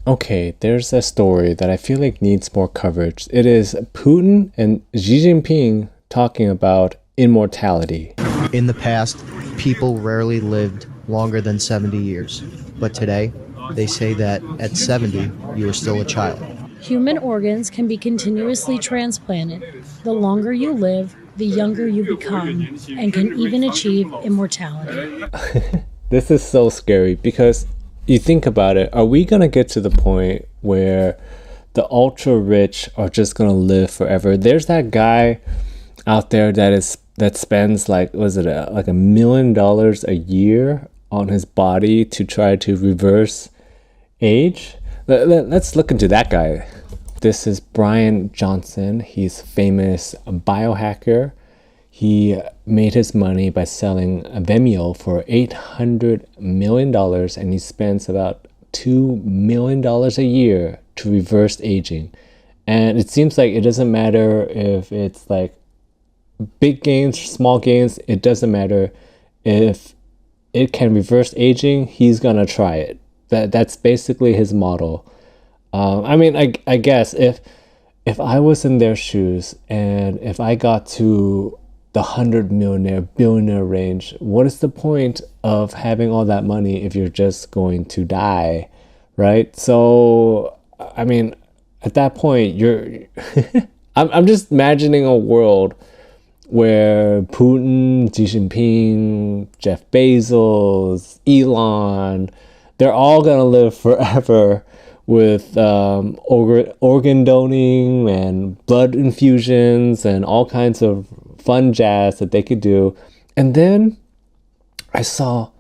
Okay, there's a story that I feel like needs more coverage. It is Putin and Xi Jinping talking about immortality. In the past, people rarely lived longer than 70 years, but today, they say that at 70, you are still a child. Human organs can be continuously transplanted. The longer you live, the younger you become, and can even achieve immortality. This is so scary because you think about it, are we going to get to the point where the ultra rich are just going to live forever? There's that guy out there that spends like like $1 million a year on his body to try to reverse age. Let's look into that guy. This is Brian Johnson. He's a famous biohacker. He made his money by selling Vimeo for $800 million, and he spends about $2 million a year to reverse aging. And it seems like it doesn't matter if it's like big gains, small gains, it doesn't matter. If it can reverse aging, he's gonna try it. That's basically his model. I guess if I was in their shoes and if I got to the 100 millionaire billionaire range, what is the point of having all that money if you're just going to die, right? So at that point I'm just imagining a world where Putin, Xi Jinping, Jeff Bezos, Elon, they're all gonna live forever with organ donating and blood infusions and all kinds of fun jazz that they could do. And then I saw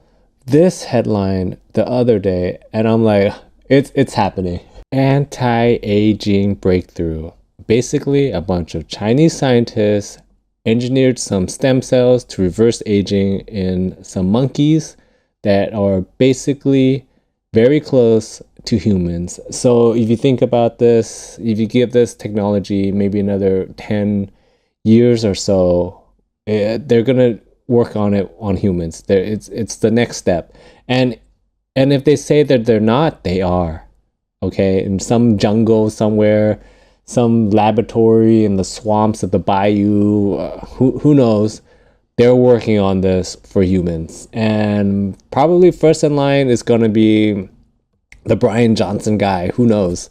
this headline the other day and I'm like, it's happening. Anti-aging breakthrough. Basically, a bunch of Chinese scientists engineered some stem cells to reverse aging in some monkeys that are basically very close to humans. So if you think about this, if you give this technology maybe another 10 years or so, they're gonna work on it on humans. It's the next step. And if they say that they're not, they are. Okay, in some jungle somewhere, some laboratory in the swamps of the bayou, who knows? They're working on this for humans. And probably first in line is going to be the Brian Johnson guy. Who knows?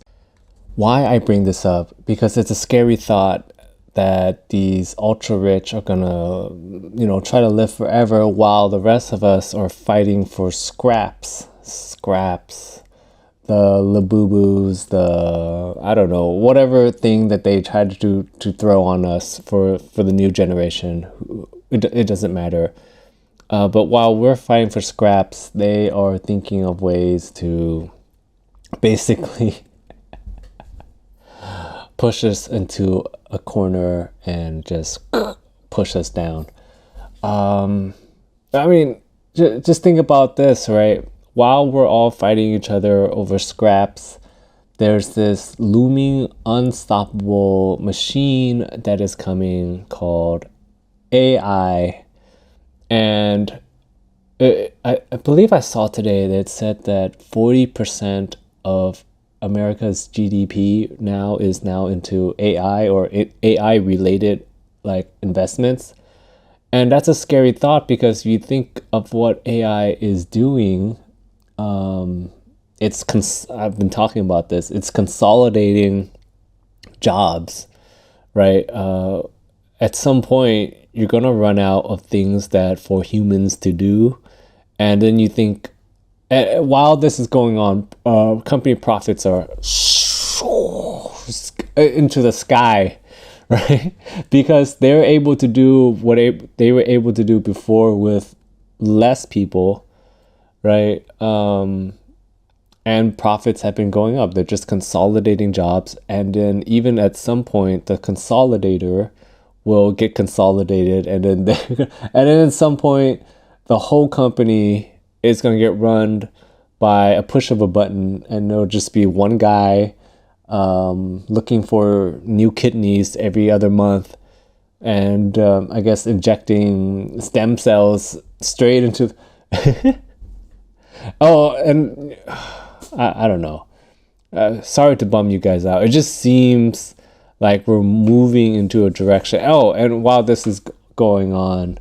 Why I bring this up? Because it's a scary thought that these ultra rich are going to, try to live forever while the rest of us are fighting for scraps. The labubus, I don't know, whatever thing that they try to throw on us for the new generation. It doesn't matter. But while we're fighting for scraps, they are thinking of ways to basically push us into a corner and just push us down. Just think about this, right? While we're all fighting each other over scraps, there's this looming, unstoppable machine that is coming called AI. And I believe I saw today that it said that 40% of America's GDP now is into AI or AI related like investments. And that's a scary thought because you think of what AI is doing. I've been talking about this. It's consolidating jobs, right? At some point, you're gonna run out of things that for humans to do, and then you think, while this is going on, company profits are into the sky, right? Because they're able to do what they were able to do before with less people, right? And profits have been going up. They're just consolidating jobs. And then even at some point, the consolidator will get consolidated. And then at some point, the whole company is going to get run by a push of a button. And there'll just be one guy looking for new kidneys every other month. And I guess injecting stem cells straight into... Oh, and I don't know. Sorry to bum you guys out. It just seems like we're moving into a direction. Oh, and while this is going on,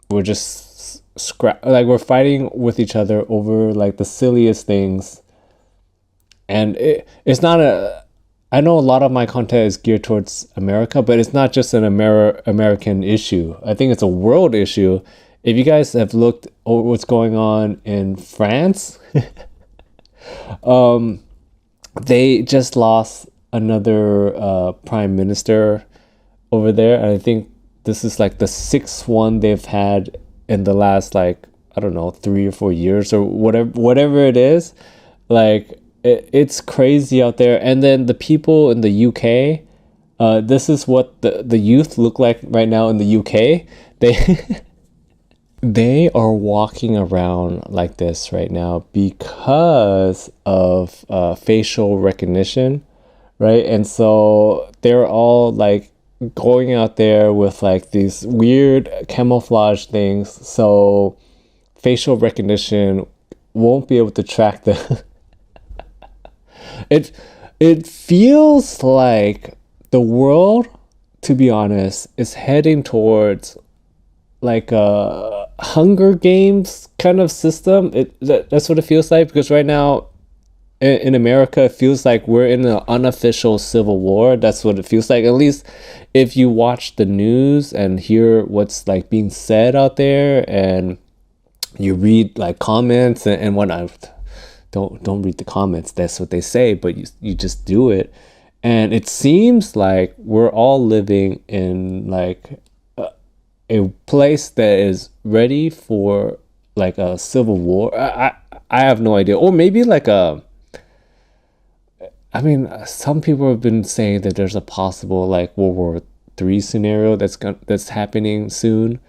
we're just like we're fighting with each other over like the silliest things. And it's not I know a lot of my content is geared towards America, but it's not just an American issue. I think it's a world issue. If you guys have looked over what's going on in France, they just lost another prime minister over there. And I think this is like the sixth one they've had in the last, like, I don't know, 3 or 4 years or whatever it is. Like, it's crazy out there. And then the people in the UK, this is what the youth look like right now in the UK. They are walking around like this right now because of facial recognition, right? And so they're all like going out there with like these weird camouflage things, so facial recognition won't be able to track them. It feels like the world, to be honest, is heading towards like a Hunger Games kind of system. That's what it feels like, because right now in America it feels like we're in an unofficial civil war. That's what it feels like, at least if you watch the news and hear what's like being said out there, and you read like comments and whatnot. Don't read the comments, that's what they say, but you just do it. And it seems like we're all living in like a place that is ready for like a civil war. I have no idea. Or maybe like I mean, some people have been saying that there's a possible like World War III scenario that's happening soon.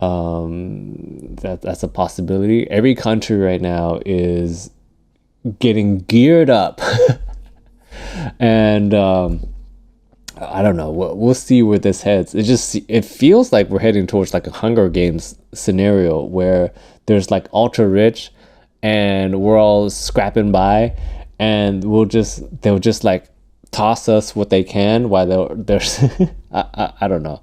That's a possibility. Every country right now is getting geared up. And I don't know, we'll see where this heads. It feels like we're heading towards like a Hunger Games scenario where there's like ultra rich and we're all scrapping by, and they'll just like toss us what they can while there's I don't know.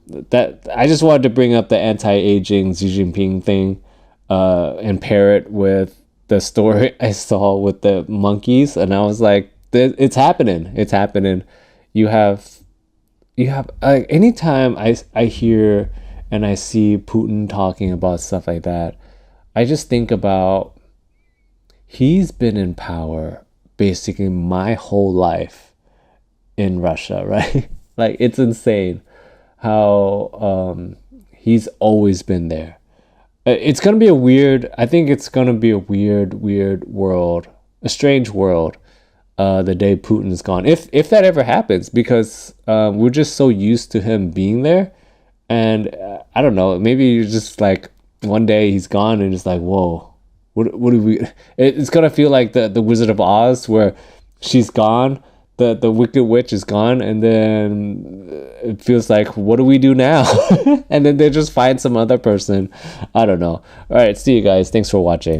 That I just wanted to bring up the anti-aging Xi Jinping thing and pair it with the story I saw with the monkeys, and I was like, it's happening. You have like, anytime I hear and I see Putin talking about stuff like that, I just think about he's been in power basically my whole life in Russia, right? Like, it's insane how he's always been there. It's gonna be I think it's gonna be a weird world, a strange world, the day Putin is gone, if that ever happens, because we're just so used to him being there, and I don't know, maybe you're just like one day he's gone and it's like, whoa, what do we? It's gonna feel like the Wizard of Oz, where she's gone, the Wicked Witch is gone, and then it feels like, what do we do now? And then they just find some other person. I don't know. All right, see you guys. Thanks for watching.